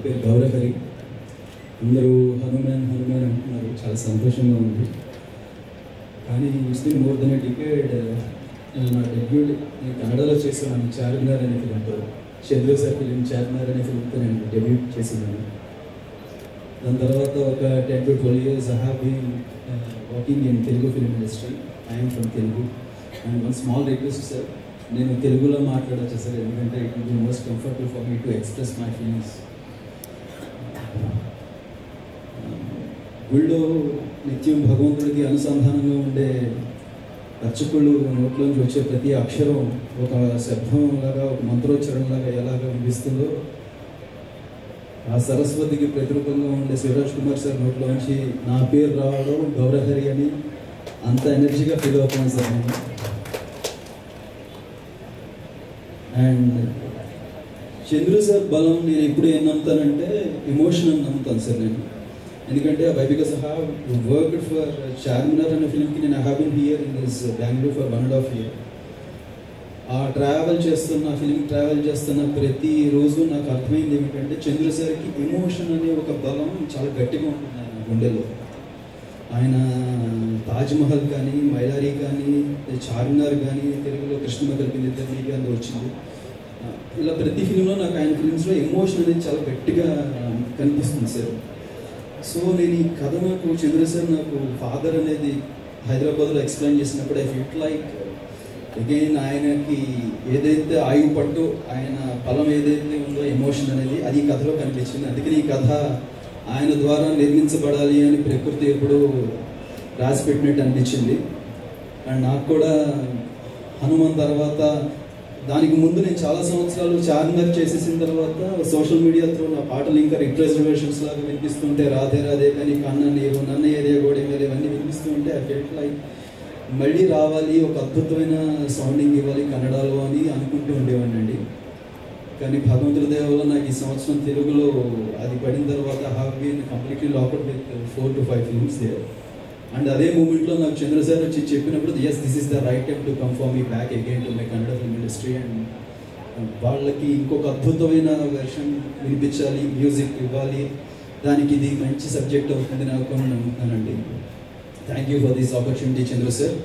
పేరు గౌరహరి. అందరూ హనుమాన్ హనుమాన్ అంటున్నారు, చాలా సంతోషంగా ఉంది. కానీ it's been more than a decade. నా డెబ్యూట్ నేను కన్నడలో చేస్తున్నాను, చార్మినార్ అనే ఫిలింతో. చంద్రు సార్ ఫిలిం చార్మినార్ అనే ఫిలింతో నేను డెబ్యూట్ చేస్తున్నాను. దాని తర్వాత ఒక 10 to 12 years I have been working in Telugu film industry. I am from Telugu. And one small request, sir, నేను తెలుగులో మాట్లాడచ్చు సార్, ఎందుకంటే it will be most comfortable for me to express my feelings. గుళ్ళో నిత్యం భగవంతుడికి అనుసంధానంగా ఉండే అర్చకులు నోట్లోంచి వచ్చే ప్రతి అక్షరం ఒక శబ్దంలాగా, ఒక మంత్రోచ్చరణలాగా ఎలాగ వినిపిస్తుందో, ఆ సరస్వతికి ప్రతిరూపంగా ఉండే శివరాజ్ కుమార్ సార్ నోట్లోంచి నా పేరు రావడం గౌరహరి అని అంత ఎనర్జీగా ఫీల్ అవుతున్నాను సార్ నేను. అండ్ చంద్రు సార్ బలం నేను ఎప్పుడు ఏం నమ్ముతానంటే ఎమోషన్ అని నమ్ముతాను సార్ నేను. ఎందుకంటే why because I have worked for Charminar అనే ఫిల్మ్కి నేను I have been here in this Bengaluru for 1.5 years. ఆ ఫిలిం ట్రావెల్ చేస్తున్న ప్రతిరోజు నాకు అర్థమైంది ఏమిటంటే చంద్రు సార్కి ఎమోషన్ అనే ఒక బలం చాలా గట్టిగా ఉంటుంది ఆయన గుండెలో. ఆయన తాజ్మహల్ కానీ, మైలారీ కానీ, చార్మినార్ కానీ, తెలుగులో కృష్ణమ్మ కలిపింది ఇద్దరిని అందులో వచ్చింది. ఇలా ప్రతి ఫిలింలో నాకు ఆయన ఫిలిమ్స్లో ఎమోషన్ అనేది చాలా గట్టిగా కనిపిస్తుంది సార్. సో నేను ఈ కథ నాకు చంద్రు సార్ నాకు ఫాదర్ అనేది హైదరాబాద్లో ఎక్స్ప్లెయిన్ చేసినప్పుడు ఐ ఫీల్ లైక్ అగైన్ ఆయనకి ఏదైతే ఆయువు పట్టు ఆయన బలం ఏదైతే ఉందో ఎమోషన్ అనేది అది ఈ కథలో కనిపించింది. అందుకని ఈ కథ ఆయన ద్వారా నిర్మించబడాలి అని ప్రకృతి ఎప్పుడు రాసి పెట్టినట్టు అనిపించింది. అండ్ నాకు కూడా హనుమాన్ తర్వాత, దానికి ముందు నేను చాలా సంవత్సరాలు చార్మినార్ చేసేసిన తర్వాత సోషల్ మీడియా త్రూ నా పాటలు ఇంకా రిప్రజర్వేషన్స్ లాగా వినిపిస్తుంటే, రాధే రాధే కానీ, కన్న నీరు, నన్న ఏదే గోడే మీద ఇవన్నీ వినిపిస్తూ ఉంటే ఐ ఫెల్ట్ లైక్ మళ్ళీ రావాలి, ఒక అద్భుతమైన సౌండింగ్ ఇవ్వాలి కన్నడలో అని అనుకుంటూ ఉండేవాడిని అండి. కానీ భగవంతుడి దయ వల్ల నాకు ఈ సంవత్సరం తెలుగులో అది పడిన తర్వాత have been completely lockout with 4 to 5 films there. And అదే మూమెంట్లో నాకు చంద్ర సార్ వచ్చి చెప్పినప్పుడు yes this is the right time to come for me back again to my Kannada film industry. And వాళ్ళకి ఇంకొక అద్భుతమైన వెర్షన్ వినిపించాలి, మ్యూజిక్ ఇవ్వాలి, దానికి ఇది మంచి సబ్జెక్ట్ అవుతుంది నాకు అని నమ్ముతానండి. Thank you for this opportunity Chandra sir.